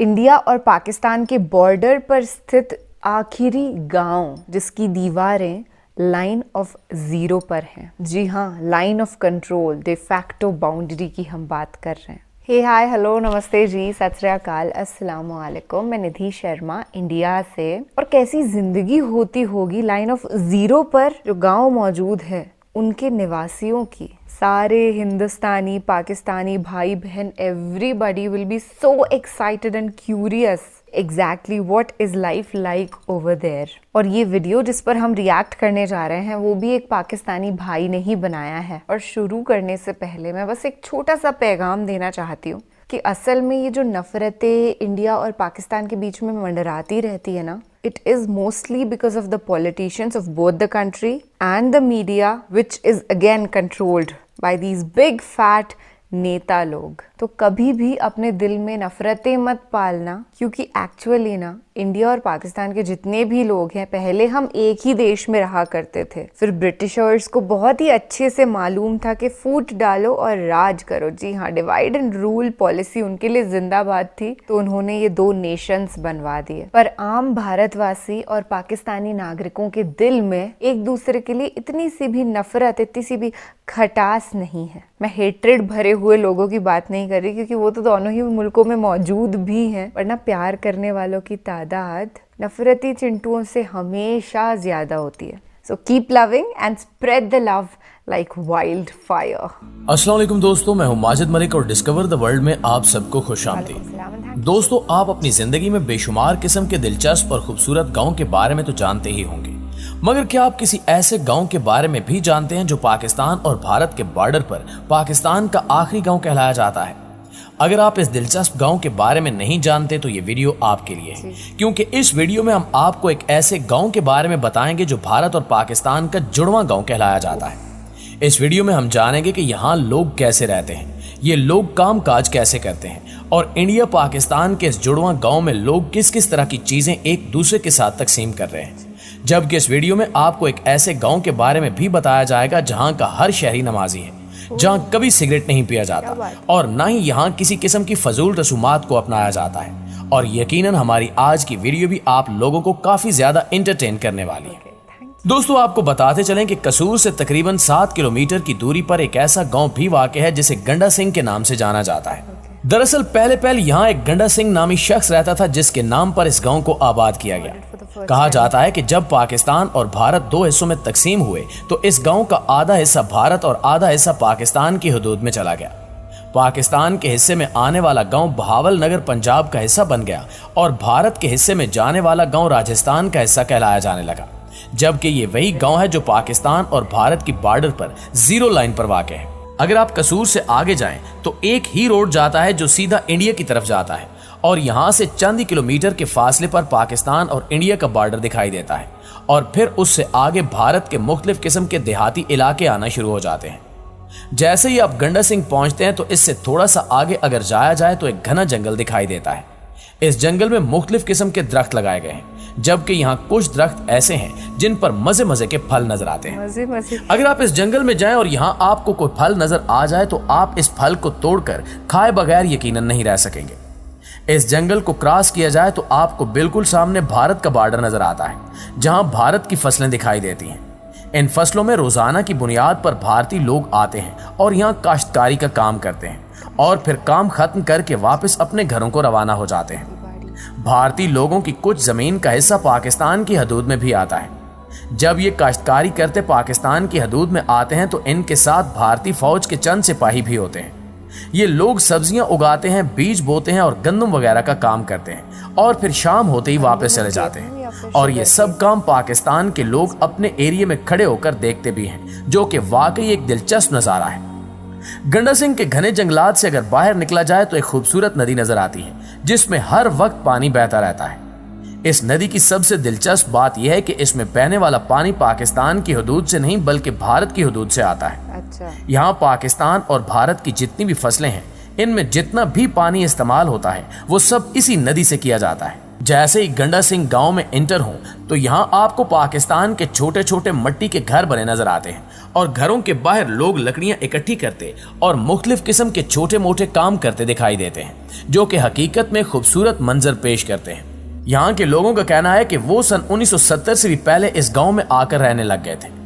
India और पाकिस्तान के border पर स्थित आखिरी गांव जिसकी दीवारें लाइन ऑफ जीरो पर हैं। जी हाँ, line of control, day facto boundary की हम बात कर रहे हैं। हे हाय हेलो नमस्ते जी, सत श्री अकाल, अस्सलाम वालेकुम। मैं निधि शर्मा इंडिया से। और कैसी जिंदगी होती होगी लाइन ऑफ जीरो पर जो गांव मौजूद है उनके निवासियों की। सारे हिंदुस्तानी पाकिस्तानी भाई बहन everybody will be so excited and curious exactly what is life like over there. और ये वीडियो जिस पर हम रिएक्ट करने जा रहे हैं वो भी एक पाकिस्तानी भाई ने ही बनाया है। और शुरू करने से पहले मैं बस एक छोटा सा पैगाम देना चाहती हूँ कि असल में ये जो नफरतें इंडिया और पाकिस्तान के बीच में मंडराती रहती है ना, it is mostly because of the politicians of both the country and the media, which is again controlled by these big fat नेता लोग। तो कभी भी अपने दिल में नफरतें मत पालना, क्योंकि एक्चुअली ना इंडिया और पाकिस्तान के जितने भी लोग हैं, पहले हम एक ही देश में रहा करते थे। फिर ब्रिटिशर्स को बहुत ही अच्छे से मालूम था कि फूट डालो और राज करो। जी हाँ, डिवाइड एंड रूल पॉलिसी उनके लिए जिंदाबाद थी, तो उन्होंने ये दो नेशंस बनवा दिए। पर आम भारतवासी और पाकिस्तानी नागरिकों के दिल में एक दूसरे के लिए इतनी सी भी नफरत, इतनी सी भी खटास नहीं है। मैं हेट्रेड भरे हुए लोगों की बात नहीं कर रही, क्योंकि वो तो दोनों ही मुल्कों में मौजूद भी हैं, वरना प्यार करने वालों की तादाद नफरती चिंटुओं से हमेशा ज्यादा होती है। So keep loving and spread the love like wild fire. अस्सलाम वालेकुम दोस्तों, मैं हूं माजिद मलिक और डिस्कवर द वर्ल्ड में आप सबको खुशामदीद। दोस्तों, आप अपनी जिंदगी में बेशुमार किस्म के दिलचस्प और खूबसूरत गाँव के बारे में तो जानते ही होंगे, मगर क्या आप किसी ऐसे गांव के बारे में भी जानते हैं जो पाकिस्तान और भारत के बॉर्डर पर पाकिस्तान का आखिरी गांव कहलाया जाता है? अगर आप इस दिलचस्प गांव के बारे में नहीं जानते तो ये वीडियो आपके लिए है, क्योंकि इस वीडियो में हम आपको एक ऐसे गांव के बारे में बताएंगे जो भारत और पाकिस्तान का जुड़वा गांव कहलाया जाता है। इस वीडियो में हम जानेंगे कि यहाँ लोग कैसे रहते हैं, ये लोग काम काज कैसे करते हैं, और इंडिया पाकिस्तान के इस जुड़वा गांव में लोग किस किस तरह की चीजें एक दूसरे के साथ तकसीम कर रहे हैं। जबकि इस वीडियो में आपको एक ऐसे गांव के बारे में भी बताया जाएगा जहां का हर शहरी नमाजी है, जहां कभी सिगरेट नहीं पिया जाता और ना ही यहां किसी किस्म की फजूल रसूमात को अपनाया जाता है। और यकीनन हमारी आज की वीडियो भी आप लोगों को काफी ज्यादा एंटरटेन करने वाली है। दोस्तों, आपको बताते चलें कि कसूर से तकरीबन 7 किलोमीटर की दूरी पर एक ऐसा गांव भी वाक़ है जिसे गंडा सिंह के नाम से जाना जाता है। दरअसल पहले यहाँ एक गंडा सिंह नामी शख्स रहता था, जिसके नाम पर इस गांव को आबाद किया गया। कहा जाता है कि जब पाकिस्तान और भारत दो हिस्सों में तकसीम हुए तो इस गांव का आधा हिस्सा भारत और आधा हिस्सा पाकिस्तान की हदूद में चला गया। पाकिस्तान के हिस्से में आने वाला गांव बहावल नगर पंजाब का हिस्सा बन गया और भारत के हिस्से में जाने वाला गांव राजस्थान का हिस्सा कहलाया जाने लगा। जबकि ये वही गांव है जो पाकिस्तान और भारत की बॉर्डर पर जीरो लाइन पर वाक़ है। अगर आप कसूर से आगे जाएं तो एक ही रोड जाता है जो सीधा इंडिया की तरफ जाता है, और यहाँ से चंद किलोमीटर के फासले पर पाकिस्तान और इंडिया का बॉर्डर दिखाई देता है। और फिर उससे आगे भारत के मुख्तलिफ किस्म के देहाती इलाके आना शुरू हो जाते हैं। जैसे ही आप गंडा सिंह पहुंचते हैं तो इससे थोड़ा सा आगे अगर जाया जाए तो एक घना जंगल दिखाई देता है। इस जंगल में मुख्तलिफ किस्म के दरख्त लगाए गए हैं, जबकि यहाँ कुछ दरख्त ऐसे हैं जिन पर मजे मजे के फल नजर आते हैं। अगर आप इस जंगल में जाएं और यहाँ आपको कोई फल नजर आ जाए तो आप इस फल को तोड़कर खाए बगैर यकीनन नहीं रह सकेंगे। इस जंगल को क्रॉस किया जाए तो आपको बिल्कुल सामने भारत का बॉर्डर नजर आता है, जहां भारत की फसलें दिखाई देती हैं। इन फसलों में रोजाना की बुनियाद पर भारतीय लोग आते हैं और यहां काश्तकारी का काम करते हैं, और फिर काम खत्म करके वापस अपने घरों को रवाना हो जाते हैं। भारतीय लोगों की कुछ जमीन का हिस्सा पाकिस्तान की हदूद में भी आता है। जब ये काश्तकारी करते पाकिस्तान की हदूद में आते हैं तो इनके साथ भारतीय फौज के चंद सिपाही भी होते हैं। ये लोग सब्जियां उगाते हैं, बीज बोते हैं और गंदम वगैरह का काम करते हैं, और फिर शाम होते ही वापस चले जाते हैं। और ये सब काम पाकिस्तान के लोग अपने एरिया में खड़े होकर देखते भी हैं, जो कि वाकई एक दिलचस्प नज़ारा है। गंडा सिंह के घने जंगलात से अगर बाहर निकला जाए तो एक खूबसूरत नदी नजर आती है, जिसमें हर वक्त पानी बहता रहता है। इस नदी की सबसे दिलचस्प बात यह है कि इसमें बहने वाला पानी पाकिस्तान की हदूद से नहीं बल्कि भारत की हदूद से आता है। अच्छा। यहाँ पाकिस्तान और भारत की जितनी भी फसलें हैं, इनमें जितना भी पानी इस्तेमाल होता है वो सब इसी नदी से किया जाता है। जैसे ही गंडा सिंह गांव में एंटर हो तो यहां आपको पाकिस्तान के छोटे छोटे मिट्टी के घर बने नजर आते हैं और घरों के बाहर लोग लकड़ियां इकट्ठी करते और मुख्तलिफ किस्म के छोटे मोटे काम करते दिखाई देते हैं, जो कि हकीकत में खूबसूरत मंजर पेश करते हैं। यहाँ के लोगों का कहना है कि वो सन 1970 से भी पहले इस गांव में आकर रहने लग गए थे।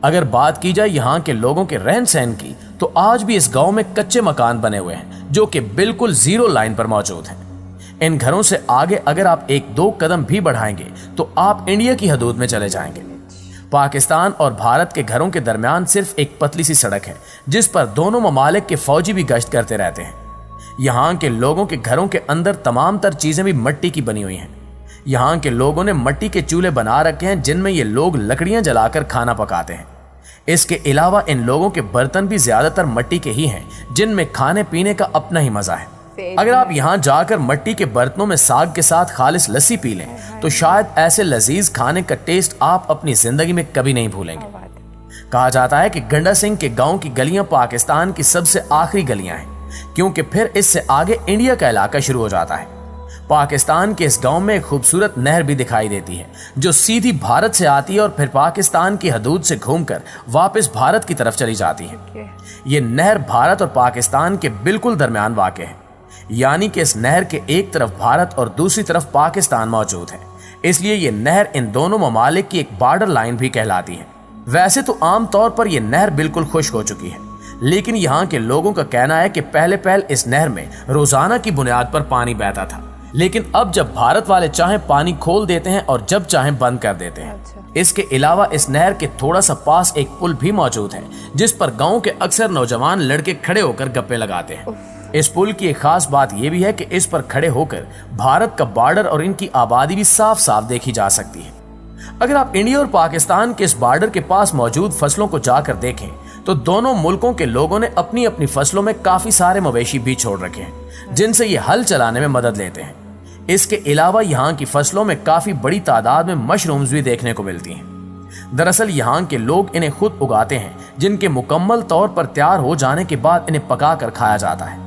अगर बात की जाए यहाँ के लोगों के रहन सहन की तो आज भी इस गांव में कच्चे मकान बने हुए हैं जो कि बिल्कुल जीरो लाइन पर मौजूद हैं। इन घरों से आगे अगर आप 1-2 कदम भी बढ़ाएंगे तो आप इंडिया की हदूद में चले जाएंगे। पाकिस्तान और भारत के घरों के दरमियान सिर्फ एक पतली सी सड़क है जिस पर दोनों ममालिक के फौजी भी गश्त करते रहते हैं। यहाँ के लोगों के घरों के अंदर तमाम तर चीजें भी मिट्टी की बनी हुई हैं। यहाँ के लोगों ने मिट्टी के चूल्हे बना रखे हैं जिनमें ये लोग लकड़ियां जलाकर खाना पकाते हैं। इसके अलावा इन लोगों के बर्तन भी ज्यादातर मिट्टी के ही हैं जिनमें खाने पीने का अपना ही मजा है। अगर आप यहाँ जाकर मिट्टी के बर्तनों में साग के साथ खालिस लस्सी पी लें तो शायद ऐसे लजीज खाने का टेस्ट आप अपनी जिंदगी में कभी नहीं भूलेंगे। कहा जाता है कि गंडा सिंह के गांव की गलियां पाकिस्तान की सबसे आखिरी गलियां हैं, क्योंकि फिर इससे आगे इंडिया का इलाका शुरू हो जाता है। पाकिस्तान के इस गांव में एक खूबसूरत नहर भी दिखाई देती है जो सीधी भारत से आती है और फिर पाकिस्तान की हदूद से घूमकर वापस भारत की तरफ चली जाती है। ये नहर भारत और पाकिस्तान के बिल्कुल दरमियान वाक़ है, यानी कि इस नहर के एक तरफ भारत और दूसरी तरफ पाकिस्तान मौजूद है। इसलिए ये नहर इन दोनों ममालिक की एक बॉर्डर लाइन भी कहलाती है। वैसे तो आम तौर पर यह नहर बिल्कुल खुश्क हो चुकी है, लेकिन यहाँ के लोगों का कहना है कि पहले इस नहर में रोजाना की बुनियाद पर पानी बहता था, लेकिन अब जब भारत वाले चाहें पानी खोल देते हैं और जब चाहें बंद कर देते हैं। इसके अलावा इस नहर के थोड़ा सा पास एक पुल भी मौजूद है जिस पर गांव के अक्सर नौजवान लड़के खड़े होकर गप्पे लगाते हैं। इस पुल की एक खास बात यह भी है कि इस पर खड़े होकर भारत का बॉर्डर और इनकी आबादी भी साफ साफ देखी जा सकती है। अगर आप इंडिया और पाकिस्तान के इस बॉर्डर के पास मौजूद फसलों को जाकर देखें तो दोनों मुल्कों के लोगों ने अपनी अपनी फसलों में काफी सारे मवेशी भी छोड़ रखे हैं जिनसे ये हल चलाने में मदद लेते हैं। इसके अलावा यहाँ की फसलों में काफी बड़ी तादाद में मशरूम्स भी देखने को मिलती हैं। दरअसल यहाँ के लोग इन्हें खुद उगाते हैं, जिनके मुकम्मल तौर पर तैयार हो जाने के बाद इन्हें पकाकर खाया जाता है।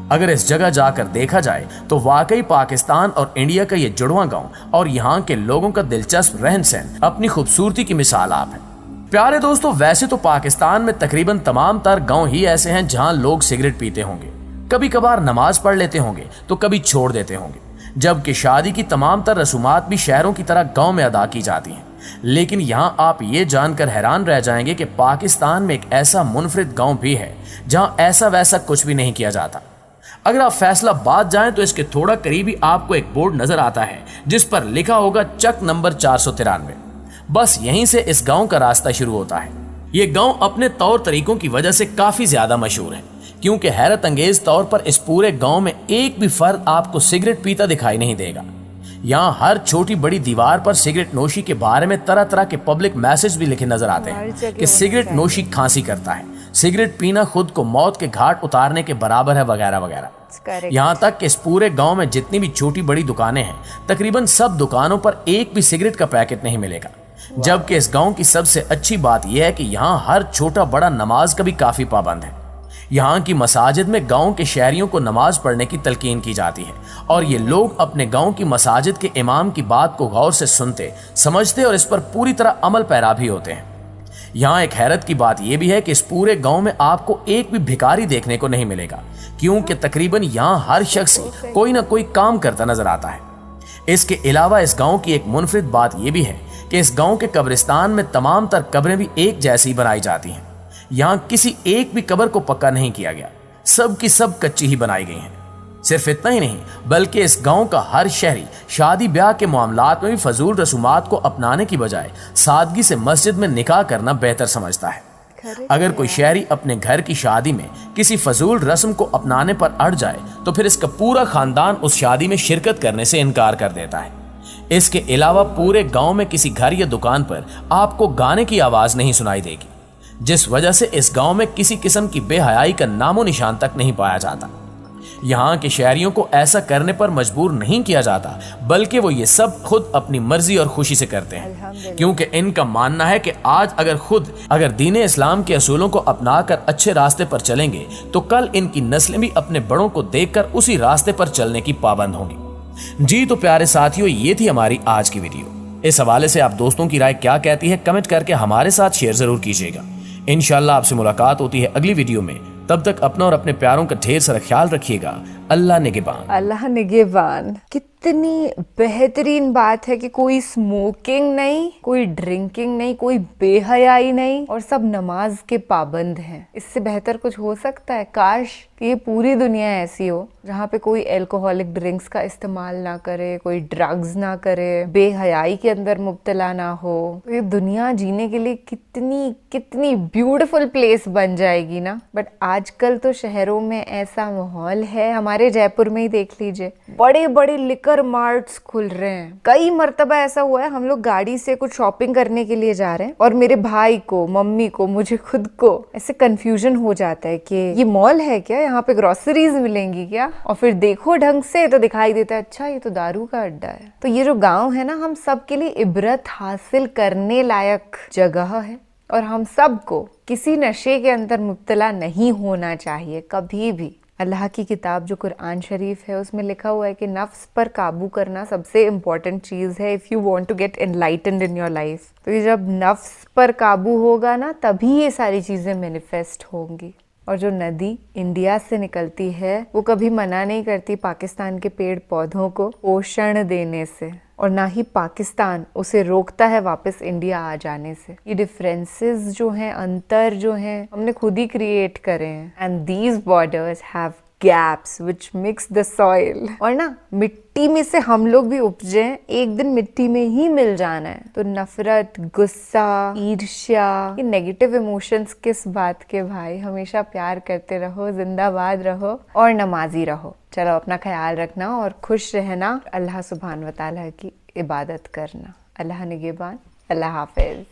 अगर इस जगह जाकर देखा जाए तो वाकई पाकिस्तान और इंडिया का ये जुड़वा गांव और यहाँ के लोगों का दिलचस्प रहन सहन अपनी खूबसूरती की मिसाल आप है। प्यारे दोस्तों, वैसे तो पाकिस्तान में तकरीबन तमाम तर गांव ही ऐसे हैं जहां लोग सिगरेट पीते होंगे, कभी कभार नमाज पढ़ लेते होंगे तो कभी छोड़ देते होंगे, जबकि शादी की तमाम तर रसूमात भी शहरों की तरह गांव में अदा की जाती हैं। लेकिन यहाँ आप ये जानकर हैरान रह जाएंगे कि पाकिस्तान में एक ऐसा मुनफरिद गांव भी है जहां ऐसा वैसा कुछ भी नहीं किया जाता। अगर आप फैसलाबाद जाएं तो इसके थोड़ा करीब ही आपको एक बोर्ड नजर आता है जिस पर लिखा होगा चक नंबर 493। बस यहीं से इस गांव का रास्ता शुरू होता है। ये गांव अपने तौर तरीकों की वजह से काफी ज्यादा मशहूर है, क्योंकि हैरत अंगेज तौर पर इस पूरे गांव में एक भी फर्द आपको सिगरेट पीता दिखाई नहीं देगा। यहाँ हर छोटी बड़ी दीवार पर सिगरेट नोशी के बारे में तरह तरह के पब्लिक मैसेज भी लिखे नजर आते हैं कि सिगरेट नोशी खांसी करता है, सिगरेट पीना खुद को मौत के घाट उतारने के बराबर है, वगैरह वगैरह। यहाँ तक कि इस पूरे गांव में जितनी भी छोटी बड़ी दुकानें हैं, तकरीबन सब दुकानों पर एक भी सिगरेट का पैकेट नहीं मिलेगा। जबकि इस गांव की सबसे अच्छी बात यह है कि यहाँ हर छोटा बड़ा नमाज का भी काफी पाबंद है। यहाँ की मसाजिद में गांव के शहरियों को नमाज पढ़ने की तलकीन की जाती है और ये लोग अपने गांव की मसाजिद के इमाम की बात को गौर से सुनते, समझते और इस पर पूरी तरह अमल पैरा भी होते हैं। यहाँ एक हैरत की बात यह भी है कि इस पूरे गांव में आपको एक भी भिखारी देखने को नहीं मिलेगा, क्योंकि तकरीबन यहाँ हर शख्स कोई ना कोई काम करता नजर आता है। इसके अलावा इस गांव की एक मुनफरिद बात यह भी है कि इस गांव के कब्रिस्तान में तमाम तर कब्रें भी एक जैसी बनाई जाती हैं। यहाँ किसी एक भी कब्र को पक्का नहीं किया गया, सब की सब कच्ची ही बनाई गई हैं। सिर्फ इतना ही नहीं, बल्कि इस गांव का हर शहरी शादी ब्याह के मामलात में भी फजूल रसूमात को अपनाने की बजाय सादगी से मस्जिद में निकाह करना बेहतर समझता है। अगर कोई शहरी अपने घर की शादी में किसी फजूल रस्म को अपनाने पर अड़ जाए तो फिर इसका पूरा खानदान उस शादी में शिरकत करने से इनकार कर देता है। इसके अलावा पूरे गांव में किसी घर या दुकान पर आपको गाने की आवाज नहीं सुनाई देगी, जिस वजह से इस गांव में किसी किस्म की बेहयाई का नामो निशान तक नहीं पाया जाता। यहाँ के शहरियों को ऐसा करने पर मजबूर नहीं किया जाता, बल्कि वो ये सब खुद अपनी मर्जी और खुशी से करते हैं, क्योंकि इनका मानना है कि आज अगर दीन इस्लाम के असूलों को अपनाकर अच्छे रास्ते पर चलेंगे तो कल इनकी नस्लें भी अपने बड़ों को देखकर उसी रास्ते पर चलने की पाबंद होंगी। जी तो प्यारे साथियों, ये थी हमारी आज की वीडियो। इस हवाले से आप दोस्तों की राय क्या कहती है कमेंट करके हमारे साथ शेयर जरूर कीजिएगा। इंशाल्लाह आपसे मुलाकात होती है अगली वीडियो में। तब तक अपना और अपने प्यारों का ढेर सारा ख्याल रखिएगा। अल्लाह निगहबान। अल्लाह निगहबान। कितनी बेहतरीन बात है कि कोई स्मोकिंग नहीं, कोई ड्रिंकिंग नहीं, कोई बेहयाई नहीं और सब नमाज के पाबंद हैं। इससे बेहतर कुछ हो सकता है? काश कि ये पूरी दुनिया ऐसी हो जहाँ पे कोई अल्कोहलिक ड्रिंक्स का इस्तेमाल ना करे, कोई ड्रग्स ना करे, बेहयाई के अंदर मुब्तला ना हो। तो ये दुनिया जीने के लिए कितनी कितनी ब्यूटीफुल प्लेस बन जाएगी ना। बट आजकल तो शहरों में ऐसा माहौल है, हमारे जयपुर में ही देख लीजिए, बड़े बड़े लिकर मार्ट्स खुल रहे हैं। कई मर्तबा ऐसा हुआ है, हम लोग गाड़ी से कुछ शॉपिंग करने के लिए जा रहे हैं और मेरे भाई को, मम्मी को, मुझे खुद को ऐसे कंफ्यूजन हो जाता है कि ये मॉल है क्या, यहाँ पे ग्रोसरीज मिलेंगी क्या? और फिर देखो ढंग से तो दिखाई देता है अच्छा ये तो दारू का अड्डा है। तो ये जो गांव है ना, हम सब के लिए इबरत हासिल करने लायक जगह है और हम सबको किसी नशे के अंदर मुब्तला नहीं होना चाहिए कभी भी। अल्लाह की किताब जो कुरान शरीफ है उसमें लिखा हुआ है कि नफ्स पर काबू करना सबसे इम्पोर्टेंट चीज़ है if you want to get enlightened in your life. तो ये जब नफ्स पर काबू होगा ना, तभी ये सारी चीज़ें मैनिफेस्ट होंगी। और जो नदी इंडिया से निकलती है वो कभी मना नहीं करती पाकिस्तान के पेड़ पौधों को पोषण देने से, और ना ही पाकिस्तान उसे रोकता है वापस इंडिया आ जाने से। ये डिफरेंसेस जो हैं, अंतर जो हैं, हमने खुद ही क्रिएट करे हैं। And these borders have gaps which mix the soil. और ना मिट्टी में से हम लोग भी उपजे, एक दिन मिट्टी में ही मिल जाना है। तो नफरत, गुस्सा, ईर्ष्या, ये नेगेटिव इमोशंस किस बात के भाई? हमेशा प्यार करते रहो, जिंदाबाद रहो और नमाजी रहो। चलो अपना ख्याल रखना और खुश रहना। अल्लाह सुब्हान व तआला की इबादत करना। अल्लाह निगहबान। अल्लाह हाफिज।